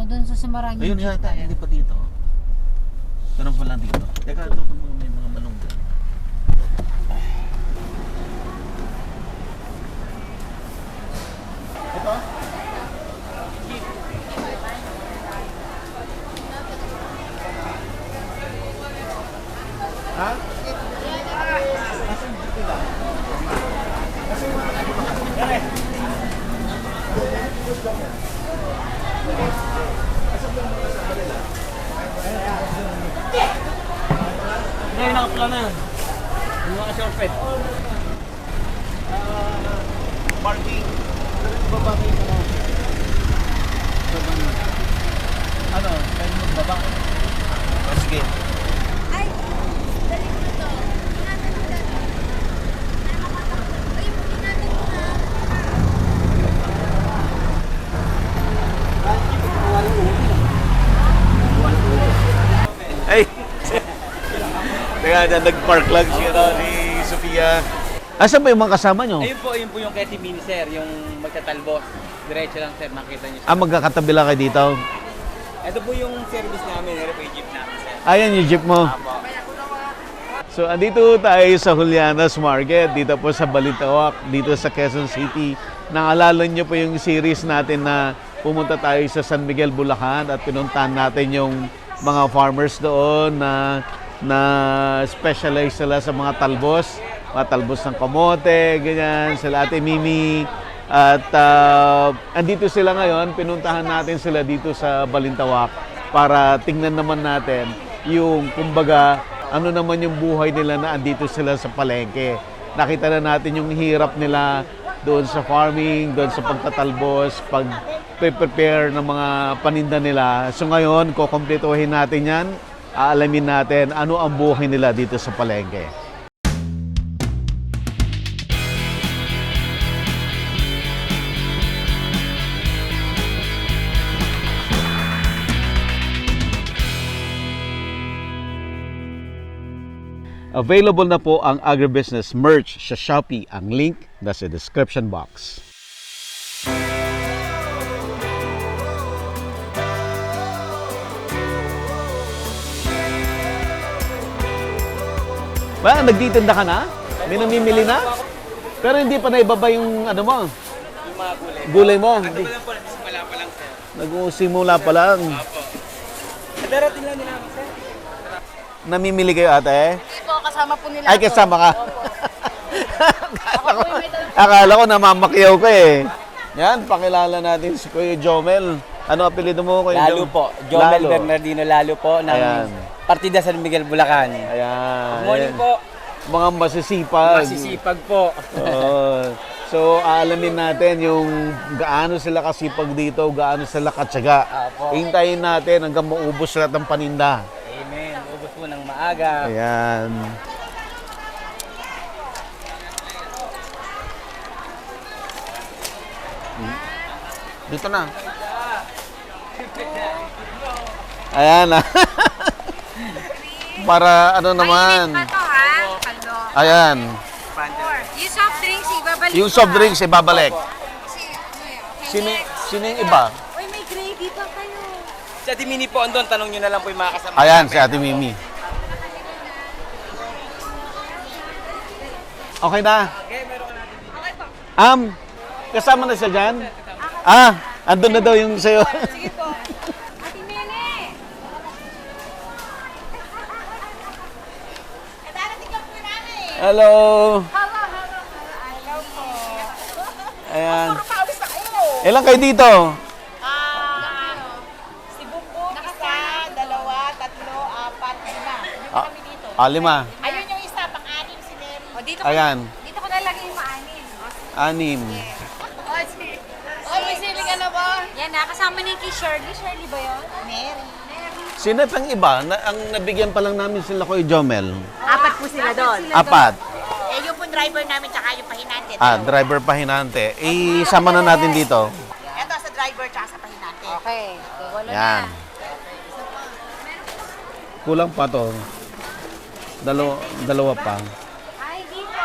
doon sa Samarang. Ayun yata, hindi pa dito. Meron pa lang dito. Teka, ito may mga malunggay. Ito? Ha? Ngayon nakapula na. Yung mga shortfet. Parking. Baba kayo sa mga. Ano? Pwede magbaba? O sige. Ay, dali mo na to. Ingatan mo dali. Ay, ingatan mo na. Ay! Teka, nag-park lang siya ni Sofia. Asan ba yung mga kasama nyo? Ayun po yung Ketty Mini, sir. Yung magtatalbos. Diretso lang, sir. Makita niyo. Ah, magkakatabi lang kayo dito? Ito po yung service namin. Ito po yung jeep namin, sir. Ayan yung jeep mo. Apo. So, andito tayo sa Juliana's Market, dito po sa Balintawak, dito sa Quezon City. Naalala nyo po yung series natin na pumunta tayo sa San Miguel, Bulacan at pinuntahan natin yung mga farmers doon na specialize sila sa mga talbos ng kamote, ganyan, sila Ate Mimi. At andito sila ngayon, pinuntahan natin sila dito sa Balintawak para tingnan naman natin yung, kumbaga, ano naman yung buhay nila na andito sila sa palengke. Nakita na natin yung hirap nila doon sa farming, doon sa pagtatalbos, pag-prepare ng mga paninda nila. So ngayon, kukumpletuhin natin yan, aalamin natin ano ang buhay nila dito sa palengke. Available na po ang agribusiness merch sa Shopee. Ang link nasa description box. Ba, nagtitinda ka na? May namimili na? Pero hindi pa naibaba yung ano mo? Yung mga gulay. Gulay mo? Ito pa lang po. Nagsimula pa lang, sir. Nag-usimula pa lang. Apo. Darating lang nila, sir. Namimili kayo ate? Hindi po, kasama po nila. Ay, kasama ka. Akala ko namamakyaw ka eh. Yan, pakilala natin si Kuya Jomel. Ano apelido mo, Kuya Lalo Jomel? po. Jomel Lalo. Bernardino Lalo po ng Ayan. Partida San Miguel, Bulacan. Ayan. Good morning Ayan. po. Mga masisipag. Masisipag po. Oo. So, aalamin natin yung gaano sila kasipag dito, gaano sila katsaga. Apo. Hintayin natin hanggang maubos lahat ng paninda. Amen. Ubus po ng maaga. Ayan. Dito na. Ayan na. Para ano naman. Mainit pa to, ha? Kaldo. Ayan. Yung soft drinks, ibabalik Yung ko, soft ha? drinks, ibabalik. Kasi, ano yun, okay, Sino, next. sino yung iba? Uy, may gravy pa kayo. Si Ate Mini po andun. Tanong nyo na lang po yung mga kasama. Ayan, si Ate Mimi. Okay na? Okay po. Kasama na siya dyan? Ah, andun na daw yung sa'yo. Sige po. Ate Nene! Darating ka po namin. Hello. Hello, hello. Hello po. Ayan. Pawis na kayo. Ilan kayo dito? Si Bumbong, isa, dalawa, tatlo, apat, lima. Dito Ah, kami dito. 5. Ayun yung isa, pang-anim si Neri. O, dito Ayan. Dito ko nalagay yung maanim. 6. O, si... O, may sili ka na ba? Yan na, kasama na yung kay Shirley. Shirley ba yun? Mary. Sino pang iba? Ang nabigyan pa lang namin sila Kuya Jomel. Apat po sila doon. 4. Eh, yung po driver namin tsaka yung pahinante. Driver pahinante. Isama na natin dito. Ito sa driver tsaka sa pahinante. Okay. Wala Yan. Kulang pa to. Dalawa pa. Ay, dito.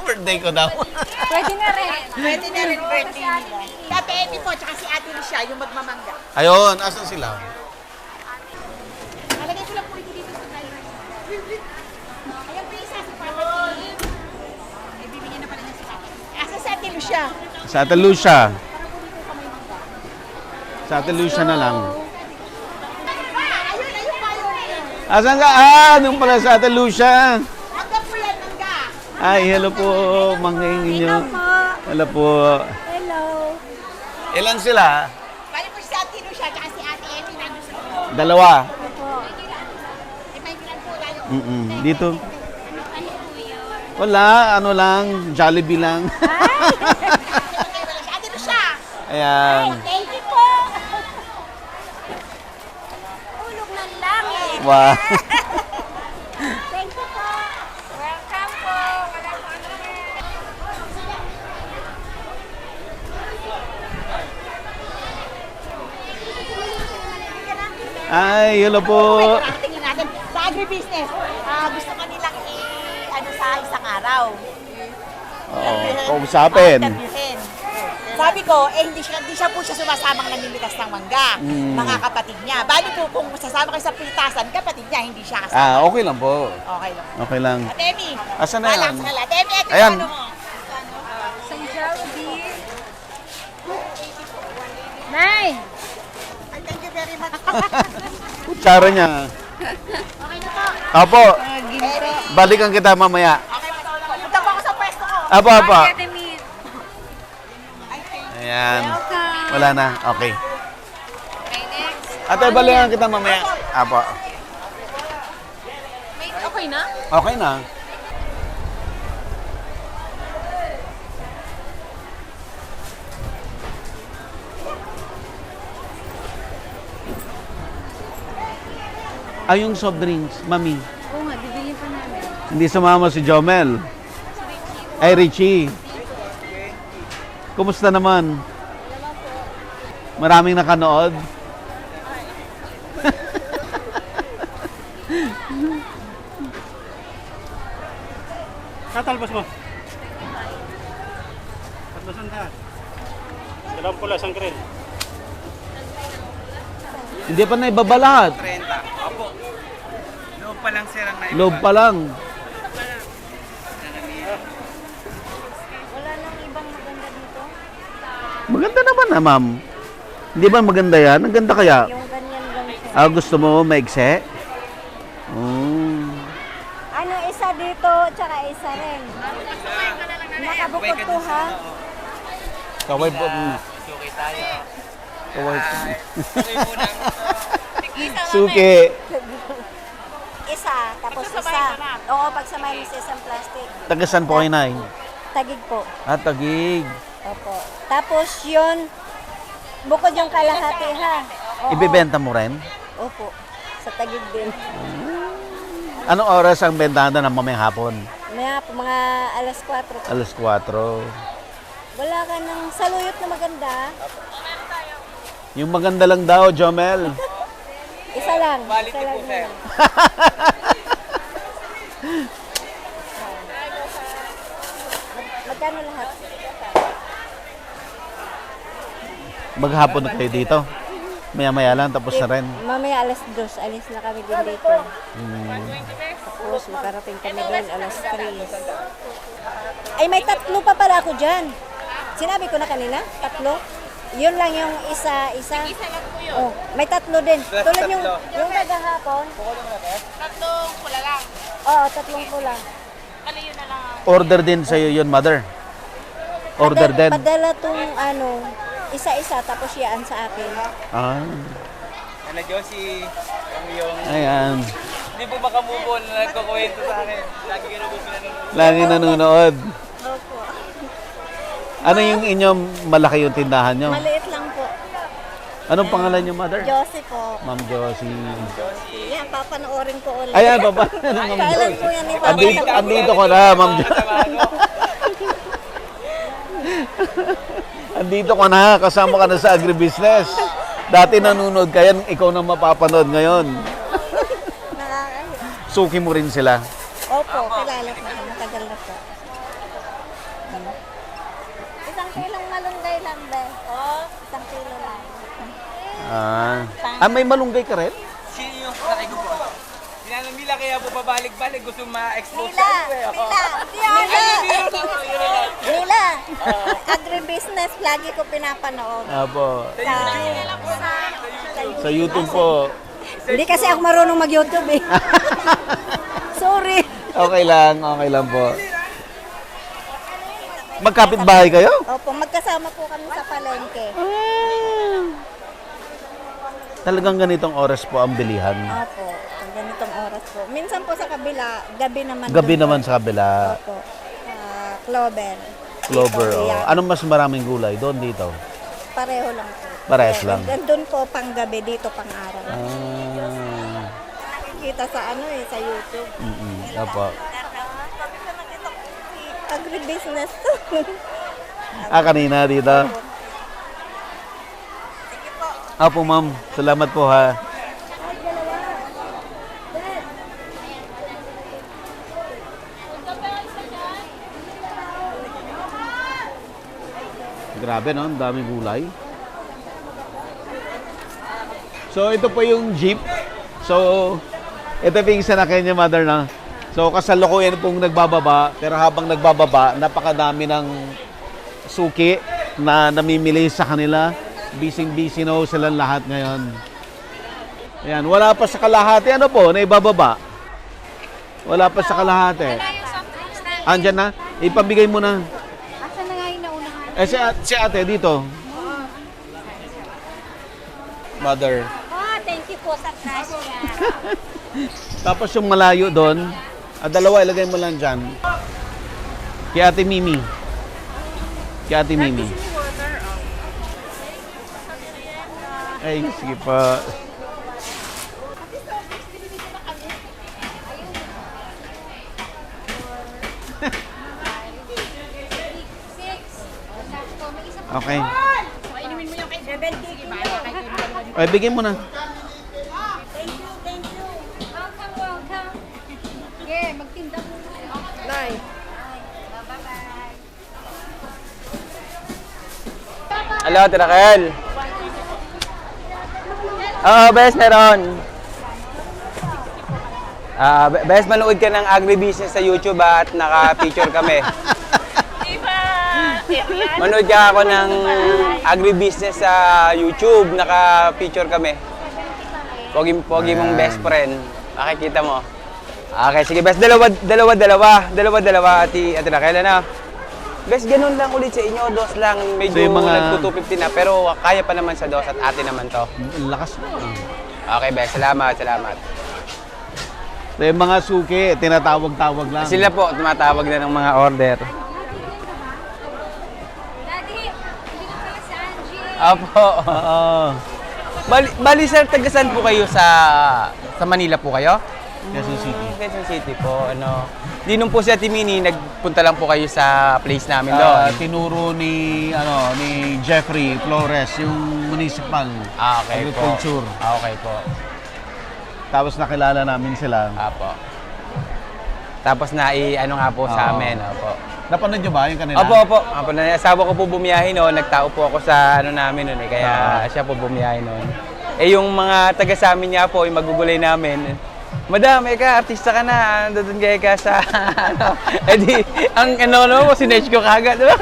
Birthday ko daw. Pwede na rin. Pwede na rin birthday nila. Dapat Ate Amy po, tsaka si Ate Lucia, yung magmamangga. Ayun, asan sila? Nalagay ko lang po ito dito sa tayo. Ayan po yung isa si Papa T. Eh, bibigyan na pala niya si Papa T. Asa si Ate Lucia? Sa Ate Lucia. Sa Ate Lucia na lang. Ayun, ayun pa yun. Asan ka? Nung pala sa Ate Lucia. Mangga po yan, mangga. Ay, hello po. Mangingin nyo. Hello po. Hello. Ilan sila? Bali po si Ate Lucia, tsaka si Ate Amy nandun sa loob. Dalawa. Eh, may gilan po tayo. Dito. Wala, ano lang, Jollibee lang. Ate Lucia. Ayan. Thank you po. Hulog ng langit. Wow. Thank you po. Welcome po. Wala po ano Ay, hello po. Tingnan natin. Sa agribusiness, gusto ka nilang ano sa isang araw. Oo, kausapin. Interviewin. Sabi ko, hindi siya po siya sumasamang namimitas ng mangga. Mga kapatid niya. Bali po, kung sasama kayo sa pilitasan, kapatid niya, hindi siya kasama. Okay lang po. Okay lang. Okay lang. Ate Emi. Asan na yan? Relax ka lang. Ate Emi, ito Ayan. yung ano mo. Isang Jollibee. Nay! Ay, thank you very much. Kutsara niya. Okay na po. Apo, Emi. balikan kita mamaya. Okay, punta po ako sa pwesto ko. Apo, apo. Academy. Ayan. Welcome. Wala na. Okay. Okay, next. Ate, balikan kita mamaya. Apo. Okay na? Okay na. Yung soft drinks, mami. Oo nga, bibili pa namin. Hindi sumama si Jomel. Ay, Richie. Kumusta naman? Maraming nakanood? Katalbos mo. Tatlosan ka. Dalawang pula, isang green. Hindi pa na ibabalahat. 30. Opo. Loob pa lang sir ang naiba. Loob pa lang. Wala nang ibang maganda dito. Maganda naman na, ma'am. Hindi ba maganda yan? Ang ganda kaya? Yung ganyan lang siya. Gusto mo maigse? Ano, isa dito, tsaka isa rin. Nakabukod to, ha? Kaway po. Suki tayo. Kaway po. Suki po namin. Suki. Isa, tapos isa. Oo, pagsamahin mo sa isang plastic. Tagasan po kayo, Nay? Tagig po. Tagig. Opo. Tapos yun, bukod yung kalahati, ha? Oo. Ibibenta mo rin? Opo. Sa tagig din. Anong oras ang bentahan na mamayang hapon? Maya po, mga alas 4. Alas 4. Wala ka ng saluyot na maganda. Yung maganda lang daw, Jomel. Isa lang. Quality Isa lang po, sir. yun. Magkano lahat? Maghapon na kayo dito. Maya-maya lang, tapos na rin. Mamaya alas 2, alis na kami din dito. Tapos makarating kami din alas 3. Ay, may tatlo pa pala ako dyan. Sinabi ko na kanina, tatlo. Yun lang yung isa. Isa lang po yun. Oh, may tatlo din. Tulad yung kagahapon. Tatlong pula lang. Oo, tatlong pula. Ano yun na lang? Order din sa'yo yun, mother. Order din. Padala tong ano, isa-isa tapos yaan sa akin. Ano Josie, kami yung... Ayan. Hindi po makamubon na nagkukwento sa akin. Lagi ka na po pinanonood. Lagi nanonood. Opo. Ano yung inyong malaki yung tindahan nyo? Maliit lang po. Anong pangalan nyo, mother? Josie po. Ma'am Josie. Yan, papanoorin ko ulit. Ayan, baba. Ma'am Kailan po Josie. yan ipapanood? Andito ko na, Ma'am Josie. Andito ko na, kasama ka na sa agribusiness. Dati nanonood ka yan, ikaw na mapapanood ngayon. Nakakahiya. Suki mo rin sila. Opo, kilala ko. Matagal na po. Isa Isang kilong malunggay lang, be. Oh, isang kilo lang. May malunggay ka rin? Sino yung sakay ko po? Sinanong Mila kaya po pabalik-balik gusto ma-expose Mila, Mila, agribusiness, lagi ko pinapanood. Apo. Sa Sa YouTube po. Hindi kasi ako marunong mag-YouTube eh. Sorry. Okay lang po. Magkapit-bahay kayo? Opo, magkasama po kami sa palengke. Talagang ganitong oras po ang bilihan. Opo, ang ganitong oras po. Minsan po sa kabila, gabi naman. Gabi dun naman po. sa kabila. Opo. Clover. Clover. Dito, Oh. yeah. Anong mas maraming gulay doon dito? Pareho lang po. Parehas lang. Doon po pang gabi, dito pang araw. Ah. Nakikita sa sa YouTube. Opo. Agribusiness to. Kanina dito. Opo, ma'am. Salamat po ha. Grabe no, ang daming gulay. So ito po yung jeep. So ito po yung sinakyan niya, mother na. So kasalukuyan pong nagbababa, pero habang nagbababa, napakadami ng suki na namimili sa kanila. Busy-busy na silang lahat ngayon. Ayan, wala pa sa kalahati. Ano po, naibababa? Wala pa sa kalahati. Andyan na? Ipabigay mo na. Asa na nga yung naunahan? Si ate dito. Mother. Oh, thank you po sa cash niya. Tapos yung malayo doon, dalawa ilagay mo lang dyan. Kay Ate Mimi. Kay Ate Mimi. Ay, sige pa. Okay. Ay, bigyan mo na. Yeah, magtinda mo. Nay. Hello, Tirakel. Bes, meron. Bes, manood ka ng agribusiness sa YouTube at naka-feature kami. Manood ka ako ng agribusiness sa YouTube, naka-feature kami. Pogi mong best friend. Makikita mo. Okay, sige bes, dalawa, ati Raquel, ano? Bes, ganun lang ulit sa inyo, dos lang. Medyo So, yung mga- nagpo-250 na, pero kaya pa naman sa dos at ate naman to. Ang lakas mo. Okay bes, salamat. So, yung mga suki, tinatawag-tawag lang. Sila po, tumatawag na ng mga order. Daddy, hindi ko pala si Angie. Opo. Oo. Bali sir, tagasan po kayo sa Manila po kayo? Quezon City. Quezon City po, ano. Di nung po si Ate Mini, nagpunta lang po kayo sa place namin doon. Tinuro ni Jeffrey Flores, yung municipal Okay po. agriculture. Okay po. Tapos nakilala namin sila. Apo. Tapos ano nga po sa Oo. amin, opo. Napanood nyo ba yung kanila? Opo. Asawa ko po bumiyahe noon, nagtao po ako sa namin noon kaya siya po bumiyahe noon. Yung mga taga sa amin niya po, yung magugulay namin, Madam, artista ka na, doon ka sa, ang sinedge ko kagad, Ano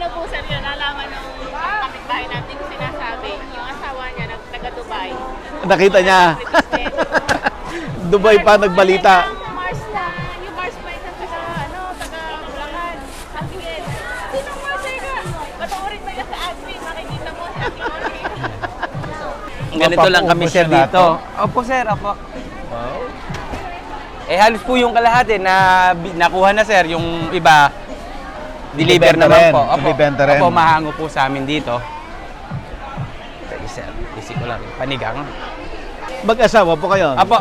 po sir yun, nalaman nung kapitbahay natin sinasabi, yung asawa niya taga-Dubai. Nakita niya. Dubai pa nagbalita. Yung Mars pa yung taga-Bulacan. Sabi niya, sino Mars ka? Matoorin mo yan sa admin, makikita mo sa ating Ganito lang kami Mapapaubos sir na dito. Opo sir, opo. Wow. Halos po yung kalahati na nakuha na sir, yung iba deliver Ibibenta naman rin. po. Opo, Ibibenta rin. opo, mahango po sa amin dito. Sige sir, isip ko lang, panigang. Mag-asawa po kayo? Opo,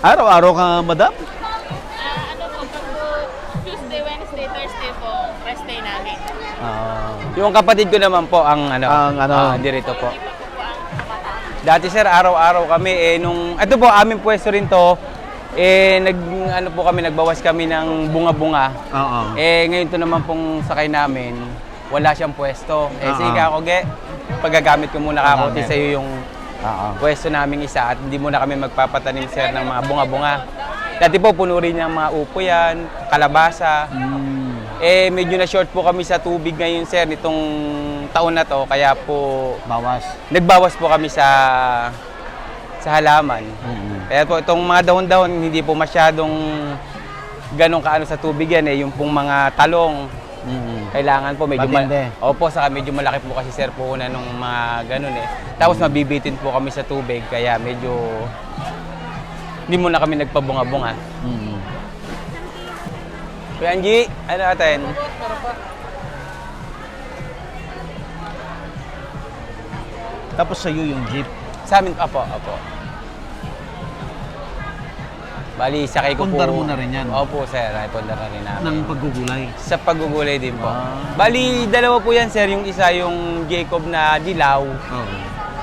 Araw-araw ka, madam? ano po, pag Tuesday, Wednesday, Thursday po, rest day namin. yung kapatid ko naman po ang dirito po. Dati sir, araw-araw kami ito po aming pwesto rin to. ano po kami, nagbawas kami ng bunga-bunga. Oo. Ngayon to naman pong sakay namin, wala siyang pwesto. Sige ako, paggagamit ko muna kakote sa iyo yung pwesto naming isa at hindi muna kami magpapatanim, sir, ng mga bunga-bunga. Dati po, puno rin ng mga upo yan, kalabasa. Medyo na-short po kami sa tubig ngayon, sir, nitong taon na to. Kaya po, nagbawas po kami sa halaman. Kaya po, itong mga dahon-dahon, hindi po masyadong ganong kaano sa tubig yan. Yung pong mga talong, kailangan po medyo Opo, saka medyo malaki po kasi, sir, po una nung mga ganon Tapos mabibitin po kami sa tubig, kaya medyo hindi muna kami nagpabunga-bunga. Kuya Angie, ano natin? Tapos sa'yo yung jeep. Sa amin, opo. Bali, sakay ko Pundar po. mo na rin yan? Opo, sir. Ay, pundar na rin namin. Ng paggugulay. Sa paggugulay din po. Bali, dalawa po yan, sir. Yung isa, yung Jacob na dilaw.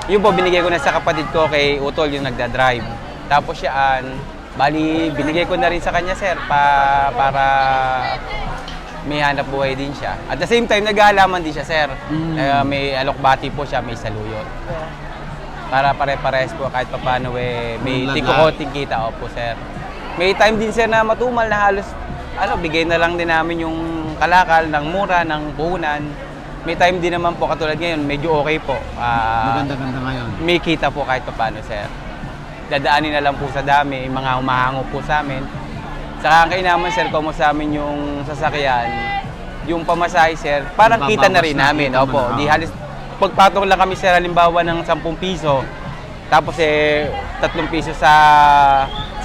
Yun po, binigay ko na sa kapatid ko kay Utol, yung nagdadrive. Tapos siyaan, bali, binigay ko na rin sa kanya, sir, para may hanap buhay din siya. At the same time, nag-aalaman din siya, sir. May alokbati po siya, may saluyot. Para pare-pares po kahit paano may tikukoting kita. Opo, sir. May time din, sir, na matumal na halos, bigay na lang din namin yung kalakal ng mura, ng puhunan. May time din naman po, katulad ngayon, medyo okay po. Maganda-ganda ngayon. May kita po kahit paano, sir. Dadaanin na lang po sa dami, mga humahango po sa amin. Saka ang kainaman, sir, kung mo sa amin yung sasakyan, yung pamasahe, sir, parang kita na rin namin. Opo, di halos, pagpatong lang kami, sir, halimbawa ng 10 piso, tapos 3 piso sa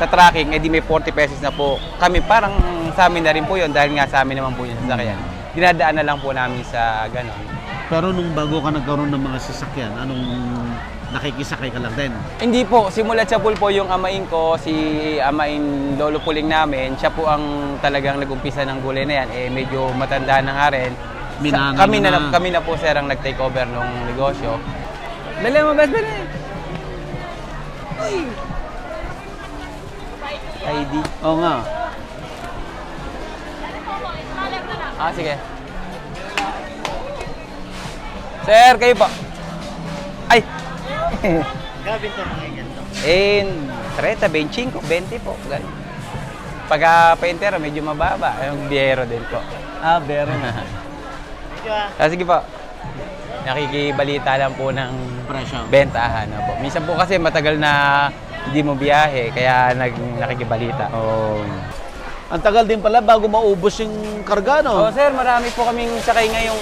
tracking, di may 40 pesos na po. Kami, parang sa amin na rin po yun, dahil nga sa amin naman po yung sasakyan. Dinadaan na lang po namin sa ganon. Pero nung bago ka nagkaroon ng mga sasakyan, anong nakikisakay ka lang din? Hindi po, simulat sa pool po yung amain ko, si amain lolo puling namin, siya po ang talagang nag-umpisa ng gulay na yan. Medyo matanda na nga rin. Kami na po, sir, ang nag-take over ng negosyo. Dali mo, best friend. ID. Oo nga. Sige. Sir, kayo po. Ay! Gabi ito mga ganito. 30, 25, 20 po. Ganun. Pagka paintero, medyo mababa. Yung biyero din po. Bero. Sige po. Nakikibalita lang po ng Presyo. bentahan. Po. Minsan po kasi matagal na hindi mo biyahe, kaya nakikibalita. Ang tagal din pala bago maubos yung karga, no? Sir, marami po kaming sakay ngayong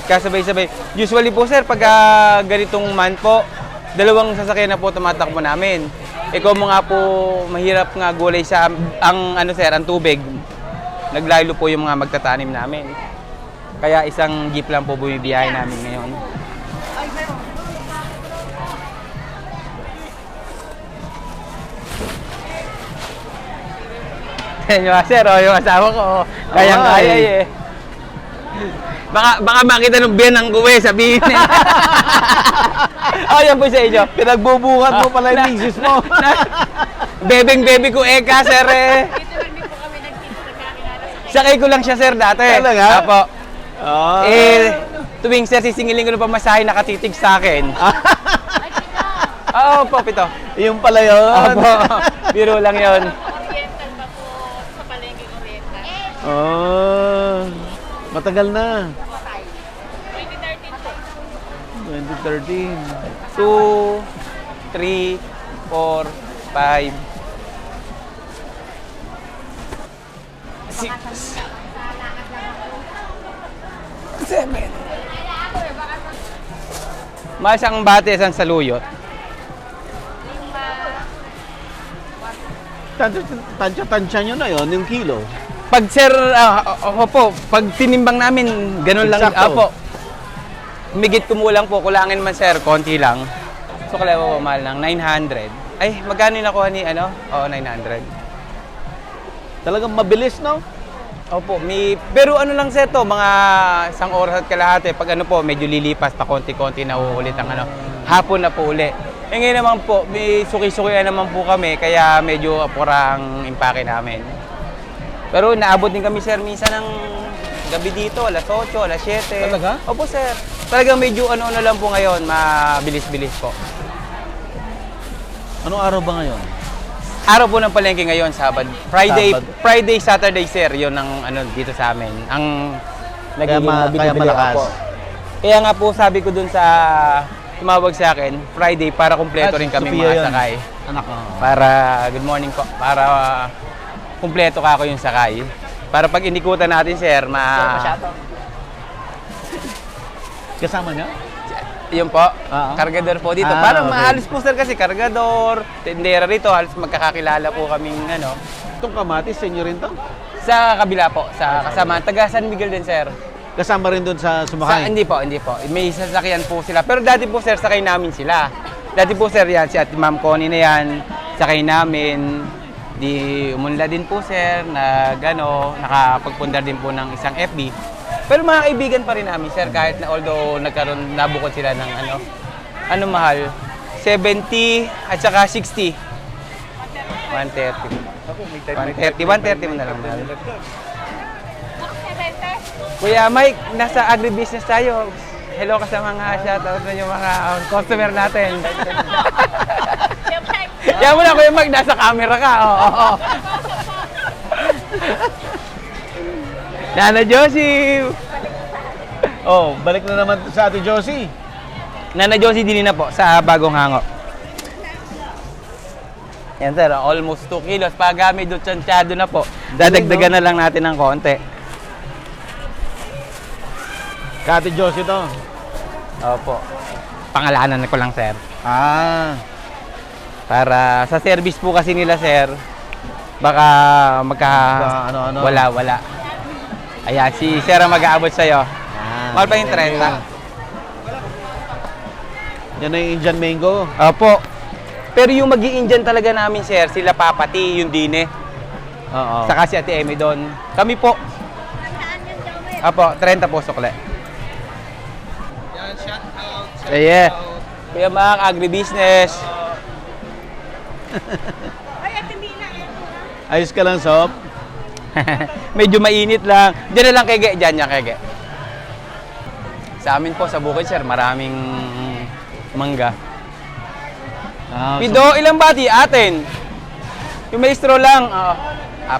kasabay-sabay. Usually po, sir, pag ganitong month po, 2 sasakyan na po tumatakbo namin. Kung mga po mahirap nga gulay sa ang tubig, naglaylo po yung mga magtatanim namin. Kaya isang jeep lang po bumibiyahe namin ngayon. Sir, yung asawa ko, kaya-kaya Baka makita ng biyanang ko sabihin yan po sa inyo. Pinagbubuhat mo pala yung misis mo. Bebeng-bebe ko sir Dito lang din po kami nagkakilala sa Sakay ko lang siya, sir, dati. Talaga? Apo. Tuwing, sir, sisingilin ko ng pamasahe, nakatitig sa akin. Oo, po, pito. Yung pala yun. Apo. Biro lang yun. Oriental pa po sa palengke Oriental. Matagal na. 2013 po. 2013. 2, 3, 4, 5, 6, 7. Masang bate, isang saluyot. Tansya nyo na yon yung kilo. Pag, sir, opo, pag tinimbang namin, ganun lang. Eksakto. Opo. Humigit kumulang po, kulangin man, sir, konti lang. So, kalawa po, mahal ng 900. Ay, magkano yung nakuha ni, 900. Talagang mabilis, no? Opo, pero ano lang, sir, to, mga 1 oras at kalahati. Pag po, medyo lilipas pa, konti-konti na uulit ang hapon na po uli. Eh ngayon naman po, may suki-sukian naman po kami, kaya medyo apurang impake namin. Pero naabot din kami, sir, minsan ng gabi dito, alas 8, alas 7. Talaga? Opo, sir. Talagang medyo ano-ano lang po ngayon, mabilis-bilis po. Anong araw ba ngayon? Araw po ng palengke ngayon, Sabado. Sabado. Friday, Saturday, sir, yun ang ano dito sa amin. Ang nagiging Kaya mabili-bili malakas. po. Kaya nga po sabi ko dun sa tumawag sa akin, Friday, para kumpleto rin kami Sophia mga yun. sakay. Anak ko. Para, good morning po, para kumpleto ka ako yung sakay. Para pag inikutan natin, sir, Kasama niya? yun po, kargador po dito. Ah, Parang okay. halos po, sir, kasi kargador, tendera rito, halos magkakakilala po kaming ano. Itong kamatis, sa inyo rin to? Sa kabila po, sa kasama, taga San Miguel din, sir. Kasama rin doon sa sumakay? Hindi po, hindi po. May sasakyan po sila. Pero dati po, sir, sakay namin sila. Dati po, sir, yan, si Ate Ma'am Connie na yan, sakay namin. Di umunla din po, sir, nakapagpundar din po ng isang FB. Pero mga kaibigan pa rin namin, sir, kahit na although nabukod sila ng ano mahal, 70 at saka 60. 130. 130 mo na lang, mahal. Kuya Mike, nasa agribusiness tayo. Hello ka sa mga shoutout na yung mga customer natin. Yan mo na, Kuya Mike, nasa camera ka. Oo. Nana Josie! Oh, balik na naman sa Ate Josie. Nana Josie din na po sa Bagong Hango. Yan, sir, almost 2 kilos. Pag medyo tsansyado na po, dadagdagan na lang natin ng konti. Ka Ate Josie to. Opo. Pangalanan ko lang, sir. Ah. Para sa service po kasi nila, sir, baka ano-ano. wala. Ayan, si sir ang mag-aabot sa'yo. Mahal pa yung 30. Yan ang Indian mango. Opo. Pero yung mag-i-Indian talaga namin, sir, sila Papati, yung Dine. Oo. Saka si Ate Emi doon. Kami po. Opo, 30 po sukle. Yan, shout out. Yeah. Kuya Mac, agribusiness. Ayos ka lang, Sop. Medyo mainit lang. Diyan na lang kege, diyan yan kege. Sa amin po sa bukid, sir, maraming mangga. Ah, Pido, ilang bati? Atin. Yung maestro lang. 4.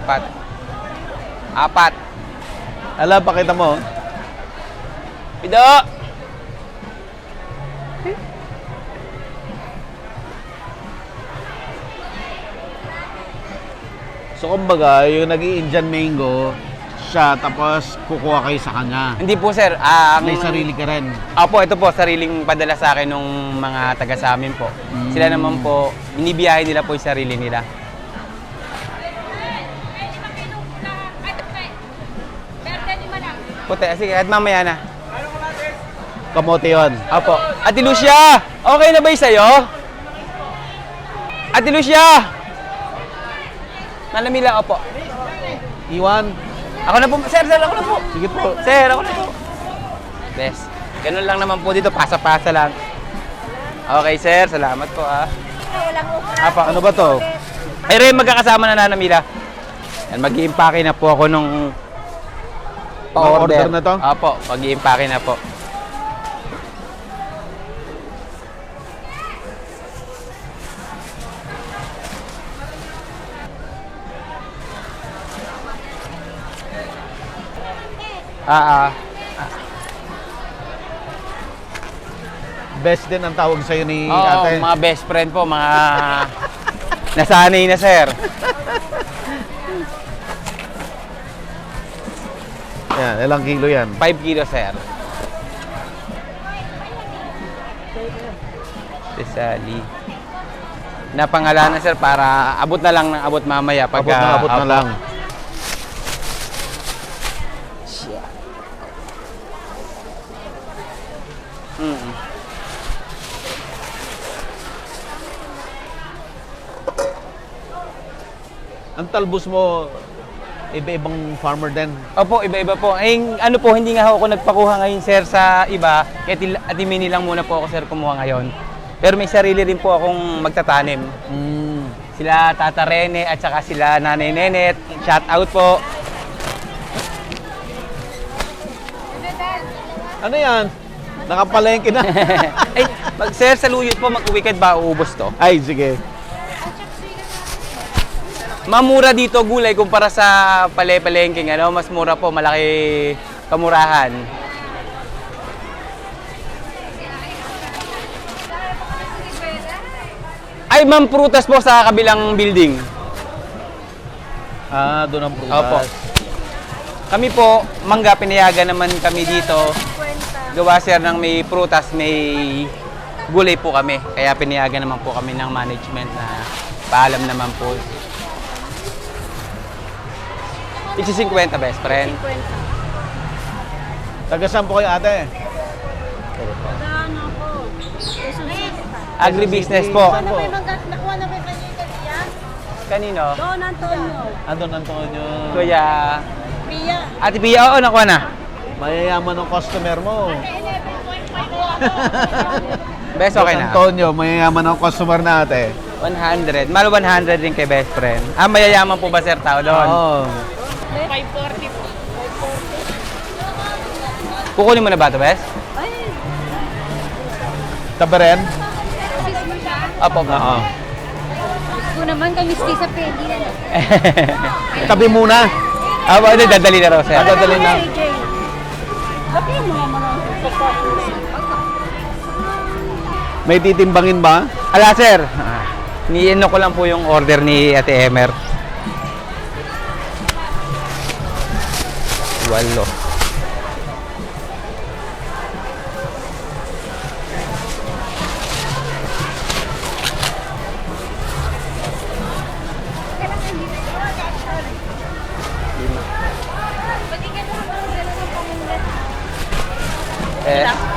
4. Ala, pakita mo. Pido! So, kumbaga, yung nag-i-Indian mango, siya, tapos kukuha kayo sa kanya. Hindi po, sir. May sarili ka rin. Opo, ito po, sariling padala sa akin ng mga taga sa amin po. Sila naman po, binibiyahe nila po yung sarili nila. Puti, sige, at mamaya na. Kamote yun. Opo. Ate Lucia, okay na ba yung sa'yo? Ate Lucia! Nanamila, opo. Iwan. Ako na po, sir, ako na po. Sige po. Sir, ako na po. Bes, ganun lang naman po dito, pasa-pasa lang. Okay, sir, salamat po Apa, ano ba to? Ay, Ren, magkakasama na Nanamila. Yan, mag-i-impake na po ako nung Pa-order na to? Opo, mag-i-impake na po. Best din ang tawag sa'yo ni Oo, ate. mga best friend po, mga nasanay na, sir. Yan, ilang kilo yan? 5 kilo, sir. Sesali. Napangalanan, sir, para abot na lang ng abot mamaya. Abot na lang. Ang talbos mo, iba-ibang farmer din. Opo, iba-iba po. Ay, ano po, hindi nga ako nagpakuha ngayon, sir, sa iba. Kaya Ate Minnie lang muna po ako, sir, kumuha ngayon. Pero may sarili rin po akong magtatanim. Sila Tata Rene at saka sila Nanay Nenet. Shout out po. Ano yan? Nakapalengke na. Ay, sir, saluyot po, mag-weekend ba uubos to? Ay, sige. Mamura dito gulay kumpara sa palengking, ano, mas mura po, malaki kamurahan. Ay, ma'am, prutas po sa kabilang building. Ah, doon ang prutas. Opo. Kami po, mangga, pinayagan naman kami dito. Gawa sir ng may prutas, may gulay po kami. Kaya pinayagan naman po kami ng management na paalam naman po. 50 best friend. Taga saan po kayo, ate? Agribusiness po. Saan po? Nakuha na ba yung kanina? Kanino? Don Antonio. Andun, Antonio. Kuya. Pia. Ate Pia, oo, nakuha na. Mayayaman ng customer mo. Best, okay na. Antonio, mayayaman ng customer na, ate. 100. Mahal 100 din kay best friend. Ah, mayayaman po ba sir tao doon? Oo. 540 po. Kukunin mo na ba ito, best? Taberen? Sis mo siya? Opo. Oo. Gusto naman kami sa pwede yan. Tabi muna. Ah, hindi, dadali na raw sir. Dadali na. May titimbangin ba? Ala sir, ni-ano ko lang po yung order ni Ate Emer. Walo.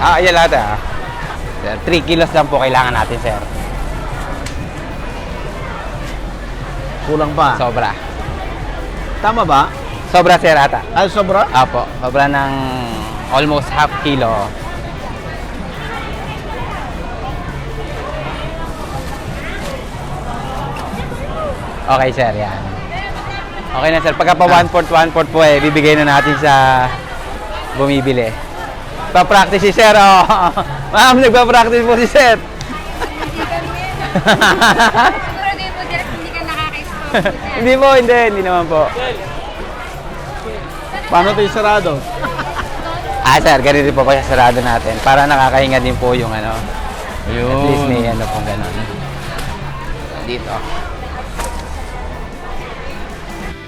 Ayan lahat ah. 3 kilos lang po kailangan natin, sir. Kulang pa. Sobra. Tama ba? Sobra, sir, ata. Ay, sobra? Apo, sobra ng almost half kilo. Okay, sir, yan. Okay na, sir. Pagka pa 1/4 po bibigay na natin sa bumibili. Pa-practice si sir, oh. Ma'am, nagpa-practice po si sir. Siguro din po direct hindi ka nakaka-stop. Hindi po, hindi naman po. Paano ito yung sarado? Ah, sir, ganito po kaya sarado natin. Para nakakahinga din po yung ano. At least may ano pong gano'n. Dito.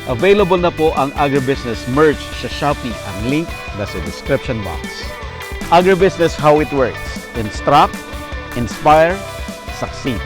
Available na po ang Agribusiness merch sa Shopee. Ang link nasa description box. Agribusiness, how it works. Instruct, inspire, succeed.